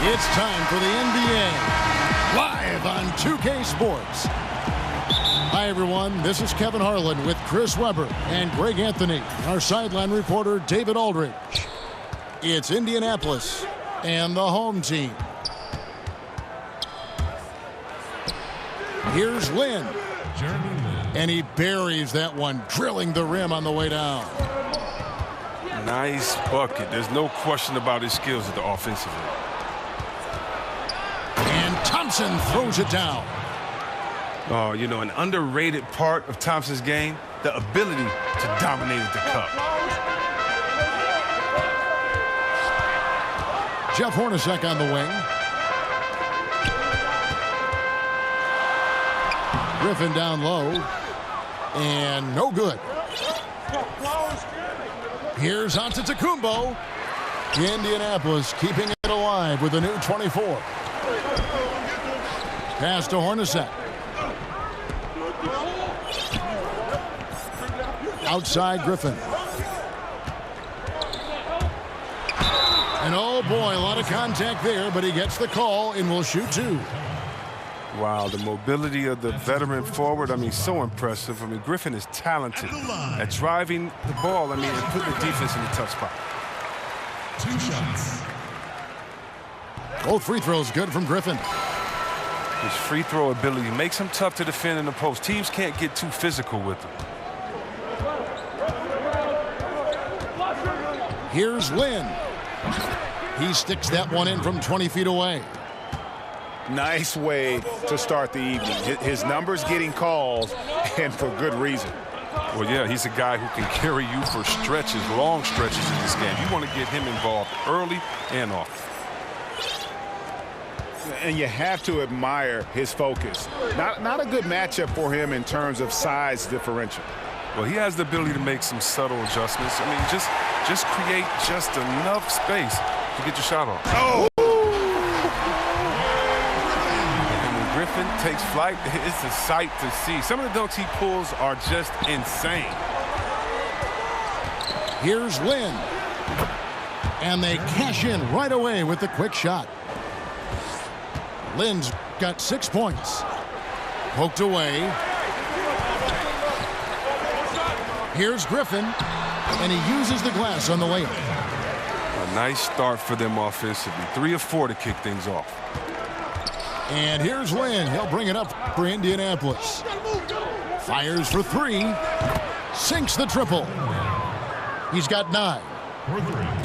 It's time for the NBA, live on 2K Sports. Hi, everyone. This is Kevin Harlan with Chris Webber and Greg Anthony, our sideline reporter, David Aldridge. It's Indianapolis and the home team. Here's Lynn. And he buries that one, drilling the rim on the way down. Nice bucket. There's no question about his skills at the offensive end. And Thompson throws it down. Oh, you know, an underrated part of Thompson's game, the ability to dominate at the cup. Jeff Hornacek on the wing. Griffin down low. And no good. Here's Antetokounmpo. Indianapolis keeping it alive with a new 24. Pass to Hornacek. Outside Griffin. And oh boy, a lot of contact there, but he gets the call and will shoot two. Wow, the mobility of the veteran forward, I mean, so impressive. I mean, Griffin is talented at driving the ball, and putting the defense in a tough spot. 2 shots. Both free throws good from Griffin. His free throw ability makes him tough to defend in the post. Teams can't get too physical with him. Here's Lynn. He sticks that one in from 20 feet away. Nice way to start the evening. His numbers getting calls, and for good reason. Well, yeah, he's a guy who can carry you for stretches, long stretches in this game. You want to get him involved early and often. And you have to admire his focus. Not a good matchup for him in terms of size differential. Well, he has the ability to make some subtle adjustments. I mean, just create just enough space to get your shot off. Oh! Griffin takes flight. It's a sight to see. Some of the dunks he pulls are just insane. Here's Lynn. And they cash in right away with the quick shot. Lynn's got 6 points. Poked away. Here's Griffin. And he uses the glass on the layup. A nice start for them offensively. 3 of 4 to kick things off. And here's Lynn. He'll bring it up for Indianapolis. Fires for 3. Sinks the triple. He's got 9.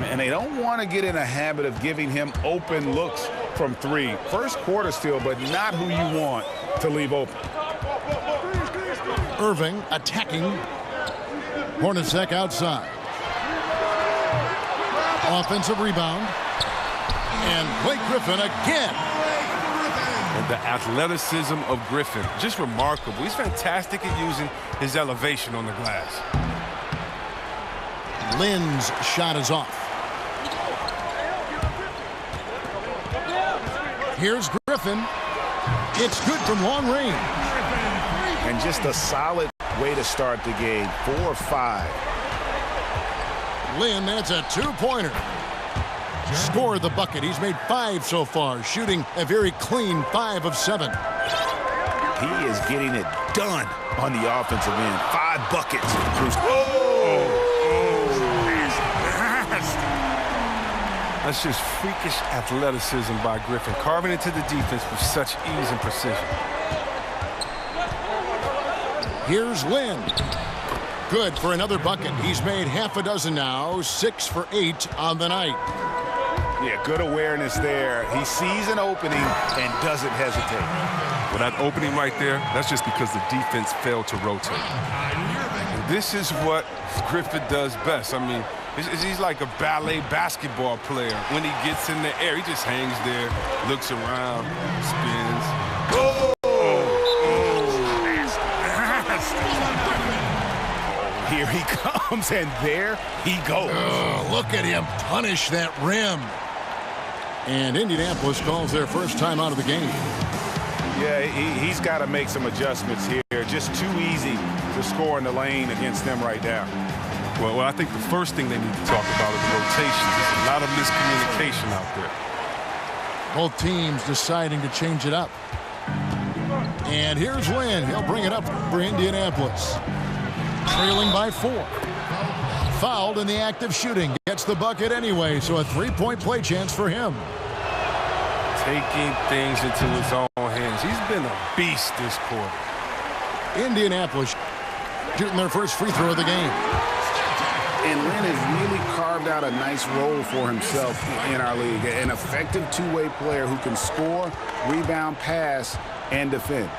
And they don't want to get in a habit of giving him open looks from 3. First quarter still, but not who you want to leave open. Irving attacking. Hornacek outside. Offensive rebound. And Blake Griffin again. And the athleticism of Griffin, just remarkable. He's fantastic at using his elevation on the glass. Lynn's shot is off. Here's Griffin. It's good from long range. And just a solid way to start the game. 4 or 5. Lynn, that's a 2-pointer. Scored the bucket. He's made 5 so far, shooting a very clean 5 of 7. He is getting it done on the offensive end. 5 buckets. That's just freakish athleticism by Griffin, carving into the defense with such ease and precision. Here's Lynn. Good for another bucket. He's made half a dozen now, 6 for 8 on the night. Yeah, good awareness there. He sees an opening and doesn't hesitate. Well, that opening right there, that's just because the defense failed to rotate. And this is what Griffin does best. I mean, he's like a ballet basketball player. When he gets in the air, he just hangs there, looks around, spins. Here he comes, and there he goes. Look at him punish that rim. And Indianapolis calls their first time out of the game. Yeah, he's got to make some adjustments here. Just too easy to score in the lane against them right now. Well, I think the first thing they need to talk about is rotations. There's a lot of miscommunication out there. Both teams deciding to change it up. And here's Lynn. He'll bring it up for Indianapolis. Trailing by 4. Fouled in the act of shooting. Gets the bucket anyway, so a 3-point play chance for him. Taking things into his own hands. He's been a beast this quarter. Indianapolis shooting their first free throw of the game. And Lynn has really carved out a nice role for himself in our league. An effective two-way player who can score, rebound, pass, and defend.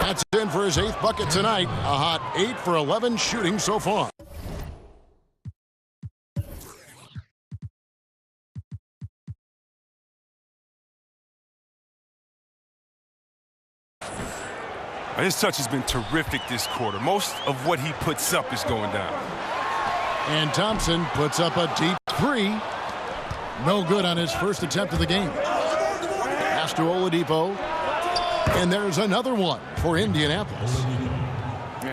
That's in for his 8th bucket tonight. A hot 8 for 11 shooting so far. His touch has been terrific this quarter. Most of what he puts up is going down. And Thompson puts up a deep 3. No good on his first attempt of the game. Pass to Oladipo. And there's another one for Indianapolis.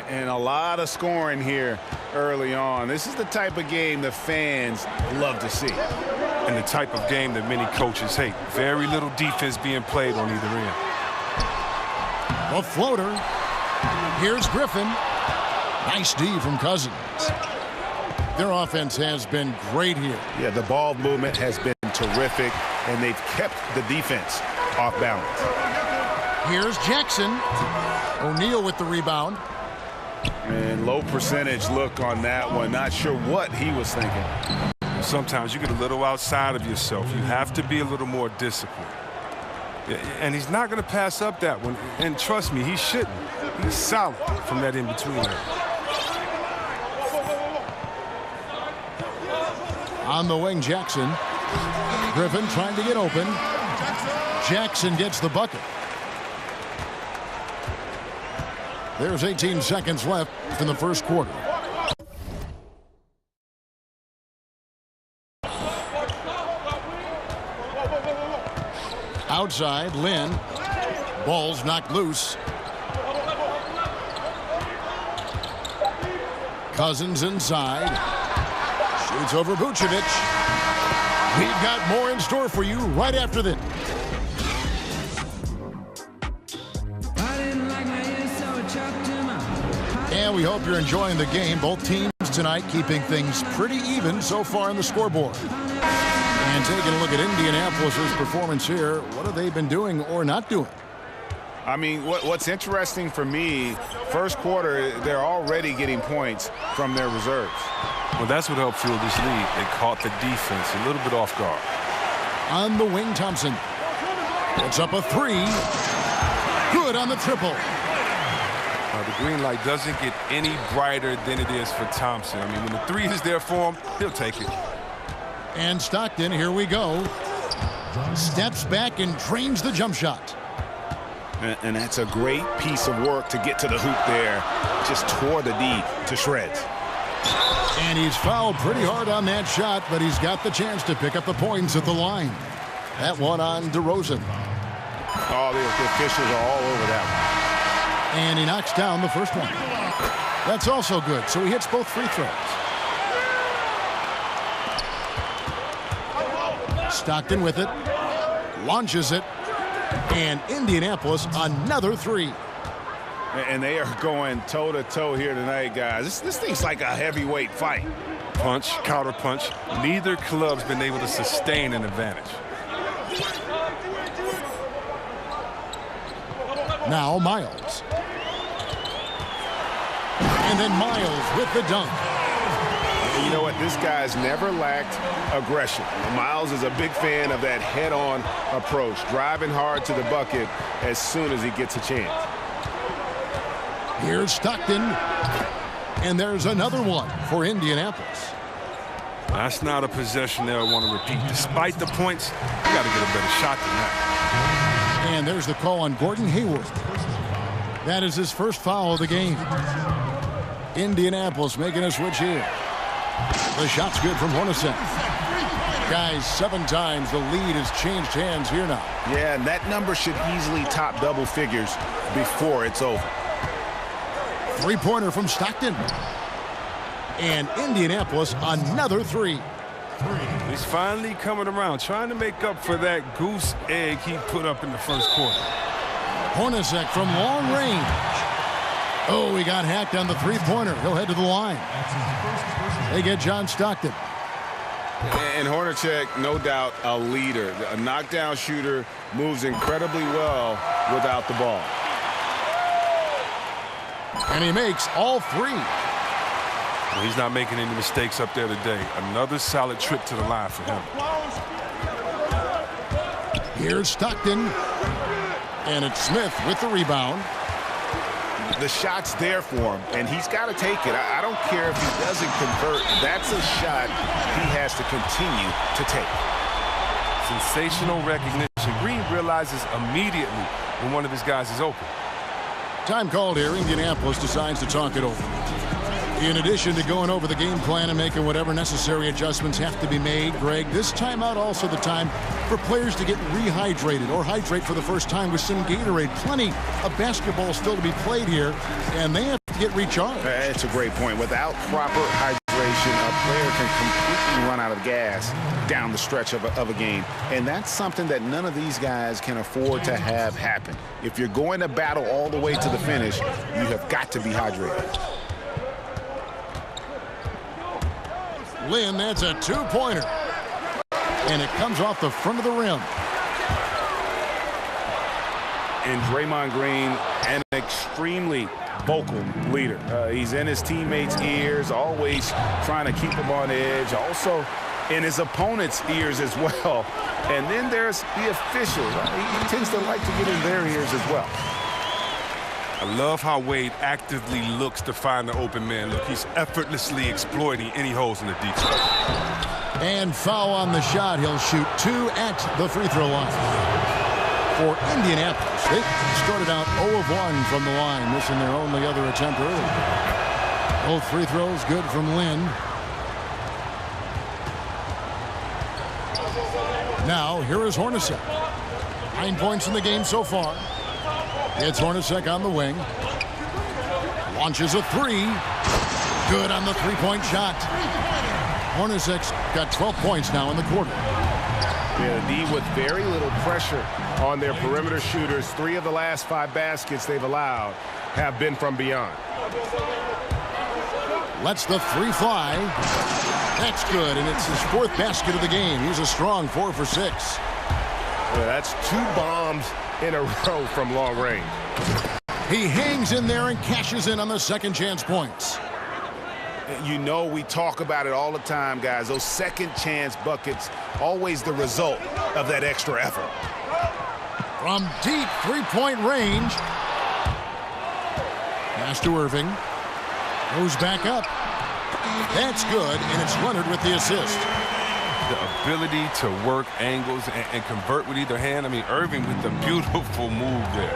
And a lot of scoring here early on. This is the type of game the fans love to see. And the type of game that many coaches hate. Very little defense being played on either end. A floater. Here's Griffin. Nice D from Cousins. Their offense has been great here. Yeah, the ball movement has been terrific, and they've kept the defense off balance. Here's Jackson. O'Neal with the rebound. And low percentage look on that one. Not sure what he was thinking. Sometimes you get a little outside of yourself. You have to be a little more disciplined. And he's not going to pass up that one. And trust me, he shouldn't. He's solid from that in-between. On the wing, Jackson. Griffin trying to get open. Jackson gets the bucket. There's 18 seconds left in the first quarter. Outside, Lynn. Ball's knocked loose. Cousins inside. Shoots over Vucevic. We've got more in store for you right after this. And we hope you're enjoying the game. Both teams tonight keeping things pretty even so far on the scoreboard. And taking a look at Indianapolis' performance here, what have they been doing or not doing? I mean, what's interesting for me, first quarter, they're already getting points from their reserves. Well, that's what helped fuel this lead. They caught the defense a little bit off guard. On the wing, Thompson. Puts up a 3. Good on the triple. The green light doesn't get any brighter than it is for Thompson. I mean, when the 3 is there for him, he'll take it. And Stockton, here we go. Steps back and drains the jump shot. And that's a great piece of work to get to the hoop there. Just tore the D to shreds. And he's fouled pretty hard on that shot, but he's got the chance to pick up the points at the line. That one on DeRozan. Oh, the officials are all over that one. And he knocks down the first one. That's also good, so he hits both free throws. Stockton with it, launches it, and Indianapolis another 3. And they are going toe-to-toe here tonight, guys. This thing's like a heavyweight fight. Punch, counter punch. Neither club's been able to sustain an advantage. Now Miles. And then Miles with the dunk. And you know what? This guy's never lacked aggression. Miles is a big fan of that head-on approach, driving hard to the bucket as soon as he gets a chance. Here's Stockton. And there's another one for Indianapolis. That's not a possession they'll want to repeat. Despite the points, you got to get a better shot than that. And there's the call on Gordon Hayward. That is his first foul of the game. Indianapolis making a switch here. The shot's good from Hornacek. Guys, 7 times the lead has changed hands here now. Yeah, and that number should easily top double figures before it's over. 3-pointer from Stockton. And Indianapolis another 3. He's finally coming around, trying to make up for that goose egg he put up in the first quarter. Hornacek from long range. Oh, he got hacked on the three-pointer. He'll head to the line. They get John Stockton. And Hornacek, no doubt, a leader. A knockdown shooter, moves incredibly well without the ball. And he makes all 3. He's not making any mistakes up there today. Another solid trip to the line for him. Here's Stockton. And it's Smith with the rebound. The shot's there for him, and he's got to take it. I don't care if he doesn't convert. That's a shot he has to continue to take. Sensational recognition. Green realizes immediately when one of his guys is open. Time called here. Indianapolis decides to talk it over. In addition to going over the game plan and making whatever necessary adjustments have to be made, Greg, this timeout also the time for players to get rehydrated or hydrate for the first time with some Gatorade. Plenty of basketball still to be played here, and they have to get recharged. That's a great point. Without proper hydration, a player can completely run out of gas down the stretch of a game. And that's something that none of these guys can afford to have happen. If you're going to battle all the way to the finish, you have got to be hydrated. Lynn, that's a 2-pointer. And it comes off the front of the rim. And Draymond Green, an extremely vocal leader. He's in his teammates' ears, always trying to keep them on edge. Also in his opponent's ears as well. And then there's the officials. He tends to like to get in their ears as well. I love how Wade actively looks to find the open man. Look, he's effortlessly exploiting any holes in the defense. And foul on the shot. He'll shoot 2 at the free throw line. For Indianapolis, they started out 0 of 1 from the line, missing their only other attempt early. Both free throws good from Lynn. Now, here is Hornacek. 9 points in the game so far. It's Hornacek on the wing. Launches a 3. Good on the three-point shot. Hornacek's got 12 points now in the quarter. Yeah, the D with very little pressure on their perimeter shooters. 3 of the last 5 baskets they've allowed have been from beyond. Lets the 3 fly. That's good, and it's his 4th basket of the game. He's a strong 4 for 6. Yeah, that's 2 bombs in a row from long range. He hangs in there and cashes in on the second chance points. You know, we talk about it all the time, guys. Those second chance buckets, always the result of that extra effort. From deep 3-point range. Pass to Irving. Goes back up. That's good, and it's Leonard with the assist. The ability to work angles and convert with either hand. I mean, Irving with the beautiful move there.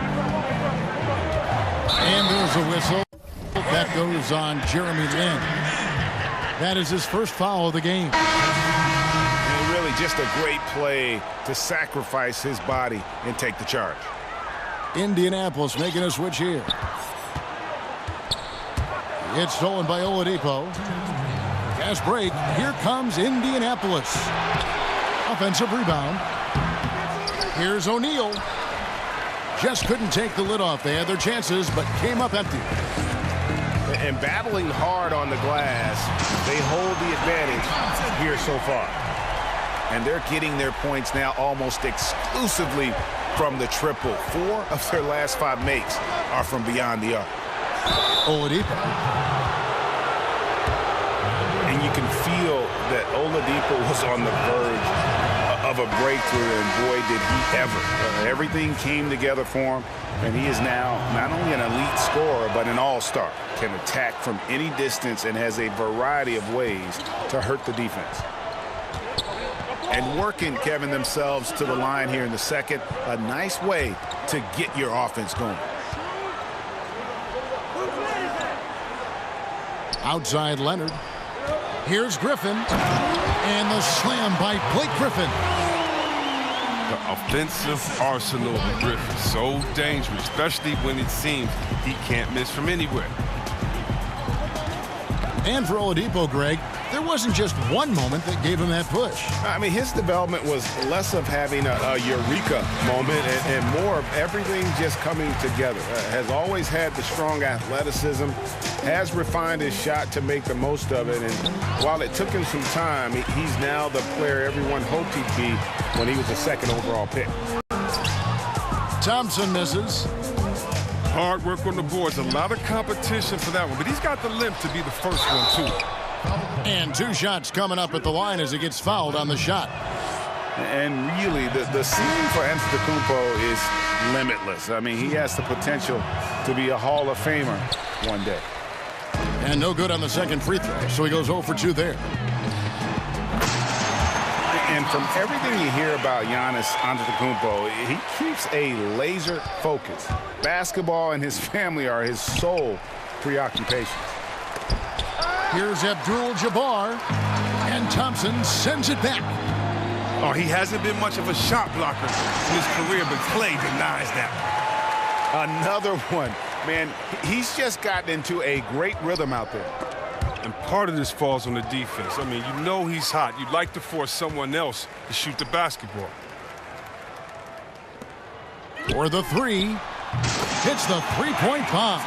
And there's a whistle. That goes on Jeremy Lin. That is his first foul of the game. And really just a great play to sacrifice his body and take the charge. Indianapolis making a switch here. It's stolen by Oladipo. Fast break. Here comes Indianapolis. Offensive rebound. Here's O'Neal. Just couldn't take the lid off. They had their chances, but came up empty. And battling hard on the glass, they hold the advantage here so far. And they're getting their points now almost exclusively from the triple. 4 of their last 5 makes are from beyond the arc. Oladipo. And you can feel that Oladipo was on the verge of a breakthrough, and boy, did he ever. Everything came together for him, and he is now not only an elite scorer, but an all-star. Can attack from any distance and has a variety of ways to hurt the defense. And working, Kevin, themselves to the line here in the second. A nice way to get your offense going. Outside Leonard. Here's Griffin. And the slam by Blake Griffin. The offensive arsenal of Griffin, so dangerous, especially when it seems he can't miss from anywhere. And for Oladipo, Greg, there wasn't just one moment that gave him that push. I mean, his development was less of having a eureka moment and more of everything just coming together. Has always had the strong athleticism, has refined his shot to make the most of it. And while it took him some time, he's now the player everyone hoped he'd be when he was the second overall pick. Thompson misses. Hard work on the boards. A lot of competition for that one, but he's got the limp to be the first one, too. And 2 shots coming up at the line as he gets fouled on the shot. And really, the ceiling for Antetokounmpo is limitless. I mean, he has the potential to be a Hall of Famer one day. And no good on the second free throw, so he goes 0 for 2 there. And from everything you hear about Giannis Antetokounmpo, he keeps a laser focus. Basketball and his family are his sole preoccupations. Here's Abdul-Jabbar, and Thompson sends it back. Oh, he hasn't been much of a shot blocker in his career, but Clay denies that. Another one. Man, he's just gotten into a great rhythm out there. And part of this falls on the defense. I mean, you know he's hot. You'd like to force someone else to shoot the basketball. For the 3, hits the three-point bomb.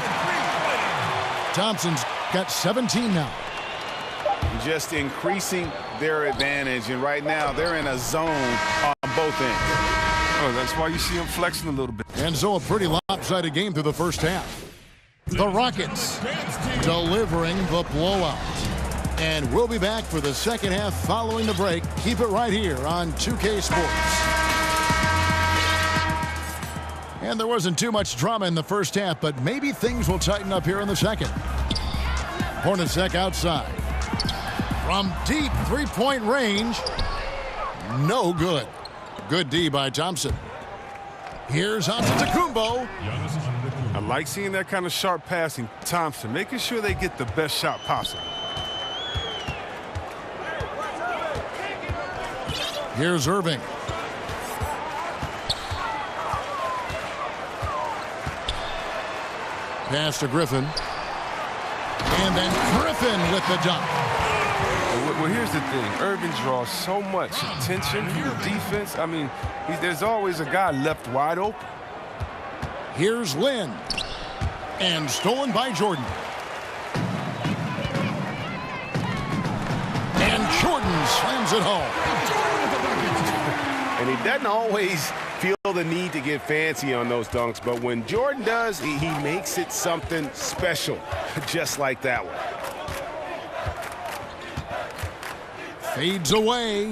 Thompson's got 17 now. Just increasing their advantage, and right now they're in a zone on both ends. Oh, that's why you see him flexing a little bit. And so a pretty lopsided game through the first half. The Rockets delivering the blowout. And we'll be back for the second half following the break. Keep it right here on 2K Sports. And there wasn't too much drama in the first half, but maybe things will tighten up here in the second. Hornacek outside. From deep three-point range. No good. Good D by Thompson. Here's Antetokounmpo. I like seeing that kind of sharp passing. Thompson making sure they get the best shot possible. Here's Irving. Pass to Griffin. And then Griffin with the dunk. Well, here's the thing. Irving draws so much attention from the defense. I mean, there's always a guy left wide open. Here's Lynn. And stolen by Jordan. And Jordan slams it home. And he doesn't always feel the need to get fancy on those dunks, but when Jordan does, he makes it something special, just like that one. Fades away.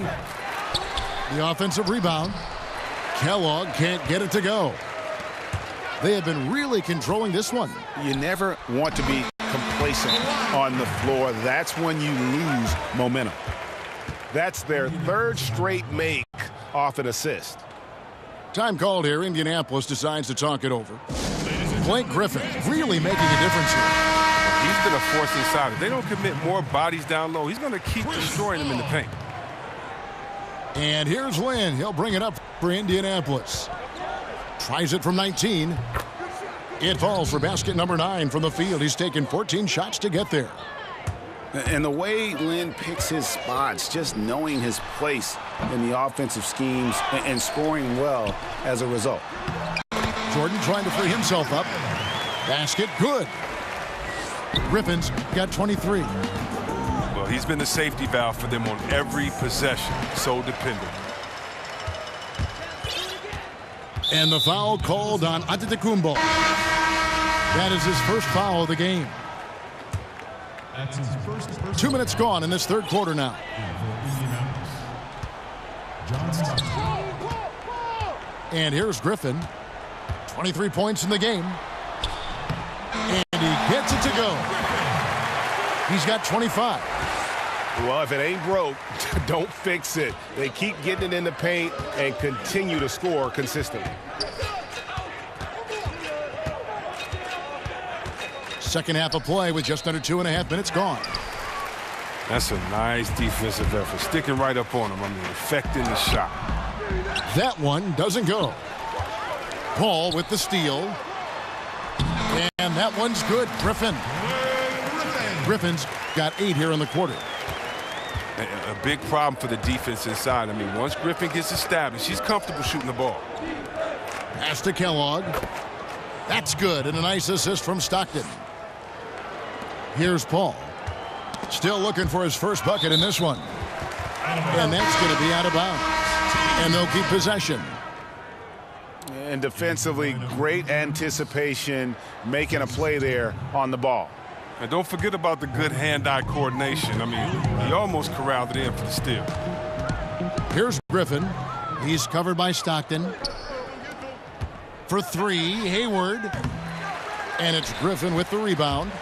The offensive rebound. Kellogg can't get it to go. They have been really controlling this one. You never want to be complacent on the floor. That's when you lose momentum. That's their third straight make off an assist. Time called here. Indianapolis decides to talk it over. Blake Griffin really making a difference here. He's been a force inside. If they don't commit more bodies down low, he's going to keep destroying them in the paint. And here's Lynn. He'll bring it up for Indianapolis. Tries it from 19. It falls for basket number 9 from the field. He's taken 14 shots to get there. And the way Lynn picks his spots, just knowing his place in the offensive schemes and scoring well as a result. Jordan trying to free himself up. Basket good. Griffin's got 23. Well, he's been the safety valve for them on every possession. So dependent. And the foul called on Antetokounmpo. That is his first foul of the game. 2 minutes gone in this third quarter now. And here's Griffin. 23 points in the game. And he gets it to go. He's got 25. Well, if it ain't broke, don't fix it. They keep getting it in the paint and continue to score consistently. Second half of play with just under 2.5 minutes gone. That's a nice defensive effort. Sticking right up on him. I mean, affecting the shot. That one doesn't go. Paul with the steal. And that one's good. Griffin. Griffin's got 8 here in the quarter. A big problem for the defense inside. I mean, once Griffin gets established, he's comfortable shooting the ball. Pass to Kellogg. That's good, and a nice assist from Stockton. Here's Paul. Still looking for his first bucket in this one. And that's going to be out of bounds. And they'll keep possession. And defensively, great anticipation, making a play there on the ball. And don't forget about the good hand-eye coordination. I mean, he almost corralled it in for the steal. Here's Griffin. He's covered by Stockton. For 3, Hayward. And it's Griffin with the rebound.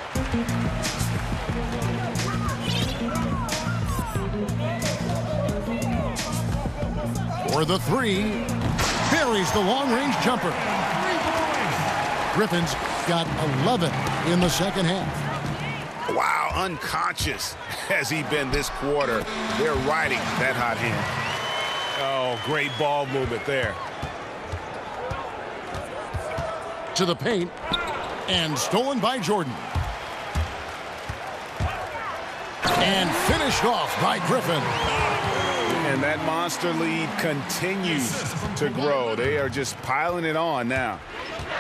For the 3, buries the long-range jumper. Griffin's got 11 in the second half. Wow, unconscious has he been this quarter. They're riding that hot hand. Oh, great ball movement there. To the paint, and stolen by Jordan. And finished off by Griffin. And that monster lead continues to grow. They are just piling it on now.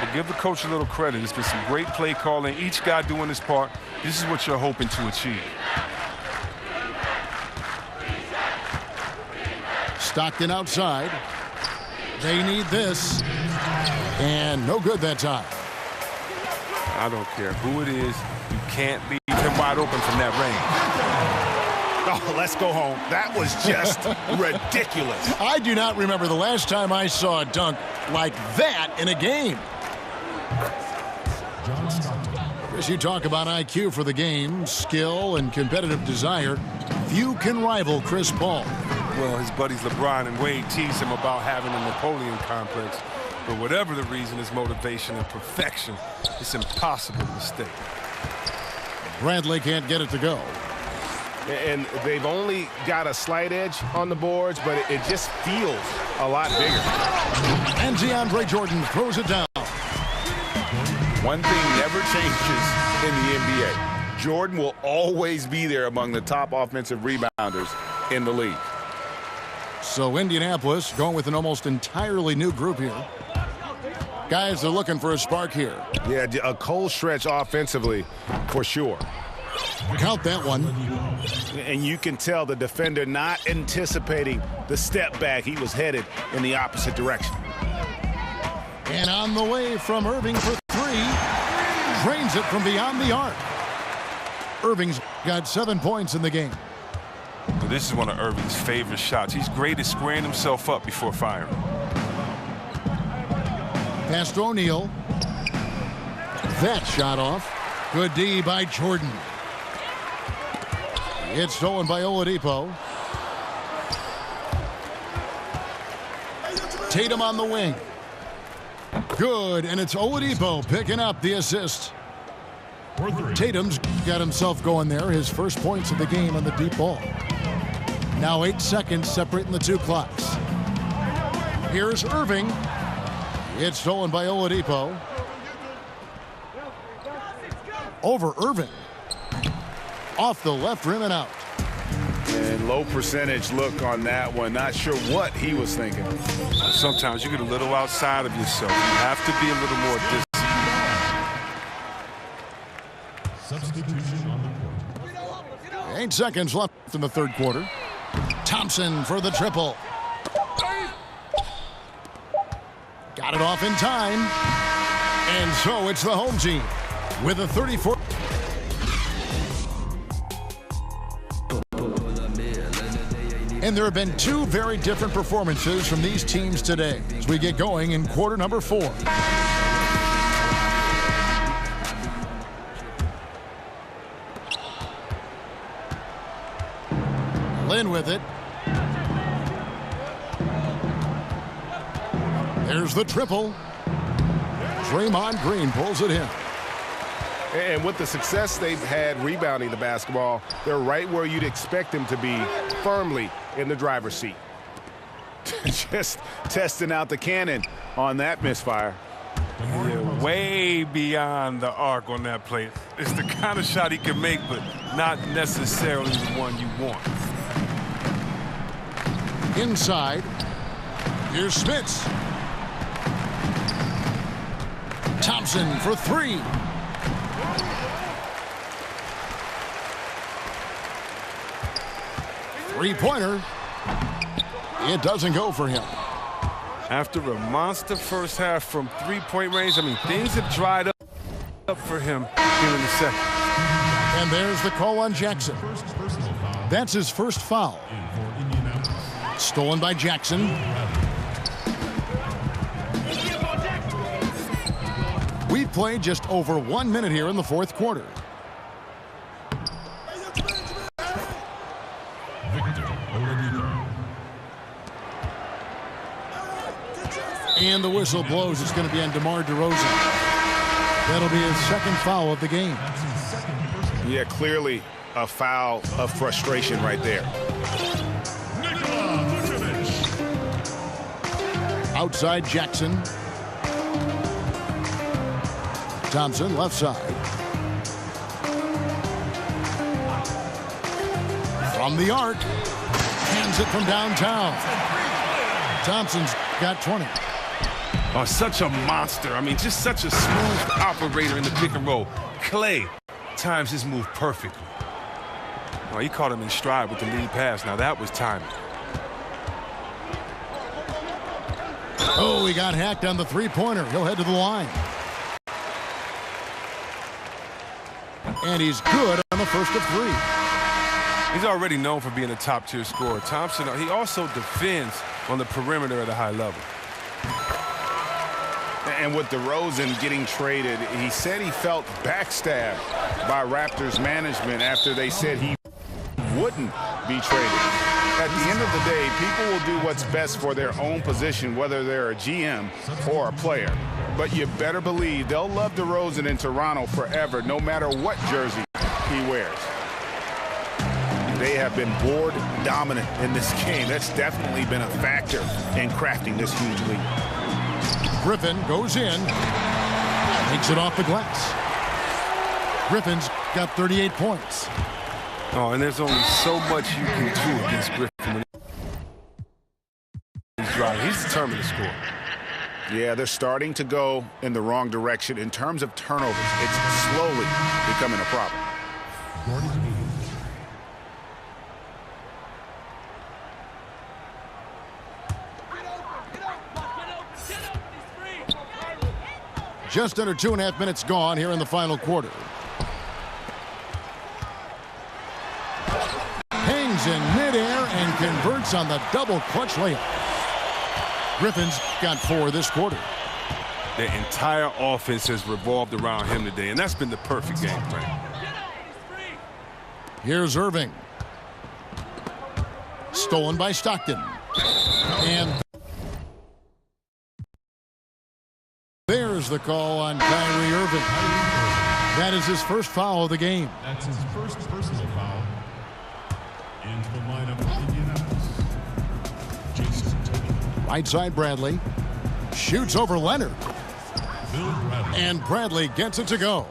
But give the coach a little credit. It's been some great play calling. Each guy doing his part. This is what you're hoping to achieve. Stockton outside. They need this. And no good that time. I don't care who it is. You can't leave him wide open from that range. Oh, let's go home. That was just ridiculous. I do not remember the last time I saw a dunk like that in a game. As you talk about IQ for the game, skill and competitive desire, few can rival Chris Paul. Well, his buddies LeBron and Wade tease him about having a Napoleon complex. For whatever the reason, his motivation and perfection, it's impossible to mistake. Bradley can't get it to go. And they've only got a slight edge on the boards, but it just feels a lot bigger. And DeAndre Jordan throws it down. One thing never changes in the NBA. Jordan will always be there among the top offensive rebounders in the league. So Indianapolis going with an almost entirely new group here. Guys are looking for a spark here. Yeah, a cold stretch offensively for sure. Count that one. And you can tell the defender not anticipating the step back. He was headed in the opposite direction. And on the way from Irving for 3. Drains it from beyond the arc. Irving's got 7 points in the game. Well, this is one of Irving's favorite shots. He's great at squaring himself up before firing. Pass to O'Neal. That shot off. Good D by Jordan. It's stolen by Oladipo. Tatum on the wing. Good, and it's Oladipo picking up the assist. Tatum's got himself going there. His first points of the game on the deep ball. Now 8 seconds separating the 2 clocks. Here's Irving. It's stolen by Oladipo. Over Irving. Off the left rim and out. And low percentage look on that one. Not sure what he was thinking. Sometimes you get a little outside of yourself. You have to be a little more disciplined. Substitution on the court. 8 seconds left in the third quarter. Thompson for the triple. Got it off in time. And so it's the home team with a 34. And there have been 2 very different performances from these teams today as we get going in quarter number 4. Lynn with it. There's the triple. Draymond Green pulls it in. And with the success they've had rebounding the basketball, they're right where you'd expect them to be, firmly in the driver's seat. Just testing out the cannon on that misfire. Yeah, way beyond the arc on that play. It's the kind of shot he can make, but not necessarily the one you want. Inside. Here's Smits. Thompson for three. Three-pointer. It doesn't go for him. After a monster first half from three-point range, I mean, things have dried up for him here in the second. And there's the call on Jackson. That's his first foul. Stolen by Jackson. We've played just over 1 minute here in the fourth quarter. And the whistle blows. It's going to be on DeMar DeRozan. That'll be his second foul of the game. Yeah, clearly a foul of frustration right there. Outside Jackson. Thompson left side. From the arc. Hands it from downtown. Thompson's got 20. Oh, such a monster. I mean, just such a smooth operator in the pick and roll. Clay times his move perfectly. Oh, he caught him in stride with the lead pass. Now that was timing. Oh, he got hacked on the three-pointer. He'll head to the line. And he's good on the first of three. He's already known for being a top-tier scorer. Thompson, he also defends on the perimeter at a high level. And with DeRozan getting traded, he said he felt backstabbed by Raptors management after they said he wouldn't be traded. At the end of the day, people will do what's best for their own position, whether they're a GM or a player. But you better believe they'll love DeRozan in Toronto forever, no matter what jersey he wears. They have been board dominant in this game. That's definitely been a factor in crafting this huge lead. Griffin goes in. Takes it off the glass. Griffin's got 38 points. Oh, and there's only so much you can do against Griffin when he's driving. He's determined to score. Yeah, they're starting to go in the wrong direction in terms of turnovers. It's slowly becoming a problem. Just under 2.5 minutes gone here in the final quarter. Hangs in midair and converts on the double clutch layup. Griffin's got 4 this quarter. The entire offense has revolved around him today, and that's been the perfect game plan. Here's Irving. Stolen by Stockton. And there's the call on Kyrie Irving. That is his first foul of the game. That's his first personal foul. Into the lineup of Indianapolis. Jason Tatum. Right side Bradley. Shoots over Leonard. Bill Bradley. And Bradley gets it to go.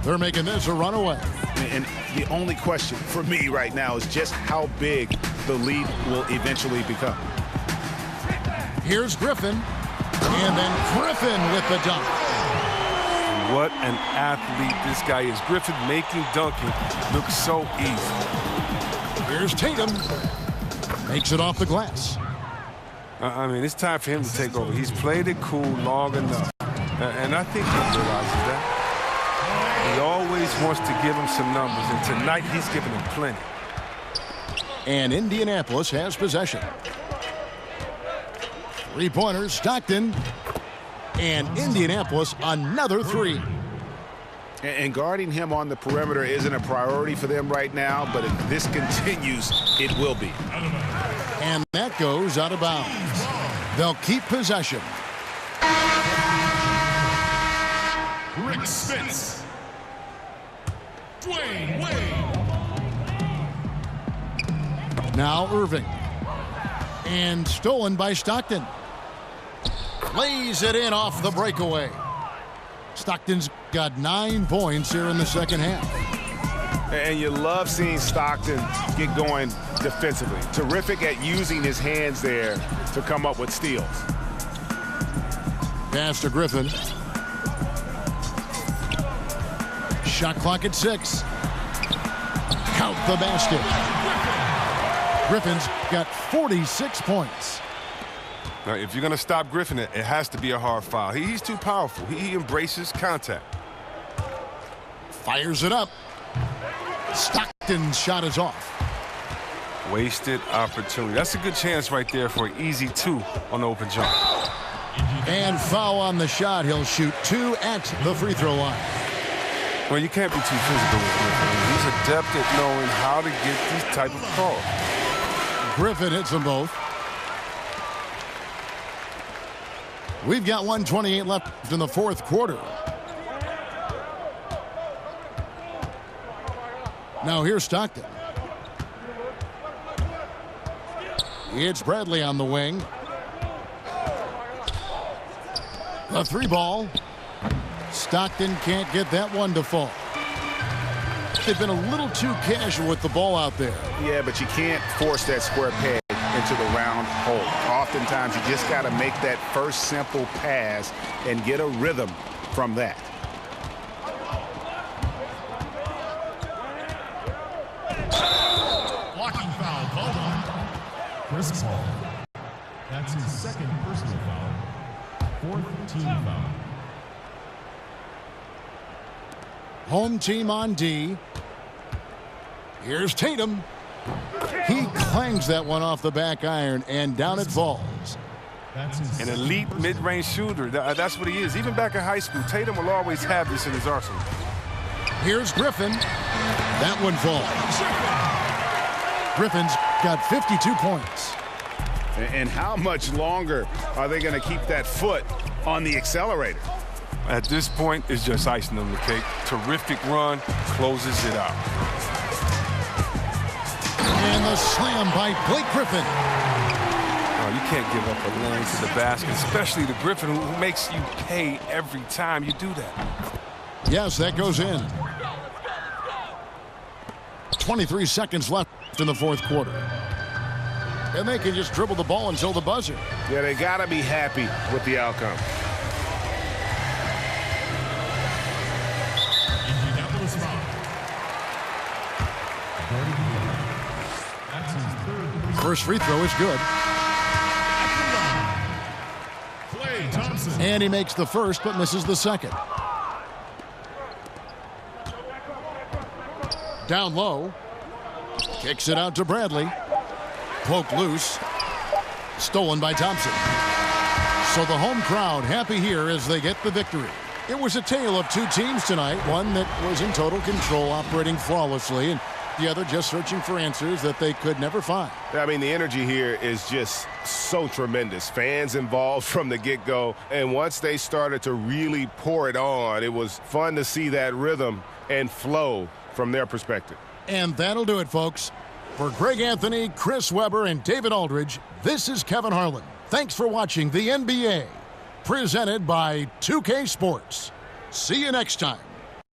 They're making this a runaway. And the only question for me right now is just how big the lead will eventually become. Here's Griffin. And then Griffin with the dunk. What an athlete this guy is. Griffin making dunking look so easy. Here's Tatum. Makes it off the glass. I mean, it's time for him to take over. He's played it cool long enough. And I think he realizes that. He always wants to give him some numbers, and tonight he's giving him plenty. And Indianapolis has possession. Three-pointers, Stockton. And Indianapolis, another 3. And guarding him on the perimeter isn't a priority for them right now, but if this continues, it will be. And that goes out of bounds. They'll keep possession. Rick Spitz. Dwayne Wade. Now Irving. And stolen by Stockton. Lays it in off the breakaway. Stockton's got 9 points here in the second half. And you love seeing Stockton get going defensively. Terrific at using his hands there to come up with steals. Pass to Griffin. Shot clock at 6. Count the basket. Griffin's got 46 points. Now, if you're going to stop Griffin, it has to be a hard foul. He's too powerful. He embraces contact. Fires it up. Stockton's shot is off. Wasted opportunity. That's a good chance right there for an easy 2 on the open jump. And foul on the shot. He'll shoot 2 at the free throw line. Well, you can't be too physical with Griffin. He's adept at knowing how to get these type of calls. Griffin hits them both. We've got 1:28 left in the fourth quarter. Now here's Stockton. It's Bradley on the wing. The 3 ball. Stockton can't get that one to fall. They've been a little too casual with the ball out there. Yeah, but you can't force that square peg into the round hole. Oftentimes, you just got to make that first simple pass and get a rhythm from that. Blocking foul called on Chris Paul. That's his second personal foul. 4th team foul. Home team on D. Here's Tatum. He clangs that one off the back iron, and down it falls. An elite mid-range shooter. That's what he is. Even back in high school, Tatum will always have this in his arsenal. Here's Griffin. That one falls. Griffin's got 52 points. And how much longer are they going to keep that foot on the accelerator? At this point, it's just icing on the cake. Terrific run, closes it out. And the slam by Blake Griffin. Oh, you can't give up a lane to the basket, especially the Griffin who makes you pay every time you do that. Yes, that goes in. 23 seconds left in the fourth quarter. And they can just dribble the ball until the buzzer. Yeah, they got to be happy with the outcome. Indianapolis foul. That's his third. First free throw is good. Klay Thompson. And he makes the first but misses the second. Down low. Kicks it out to Bradley. Poked loose. Stolen by Thompson. So the home crowd happy here as they get the victory. It was a tale of two teams tonight. One that was in total control, operating flawlessly, and the other just searching for answers that they could never find. I mean, the energy here is just so tremendous. Fans involved from the get-go. And once they started to really pour it on, it was fun to see that rhythm and flow from their perspective. And that'll do it, folks. For Greg Anthony, Chris Webber, and David Aldridge, this is Kevin Harlan. Thanks for watching the NBA, presented by 2K Sports. See you next time.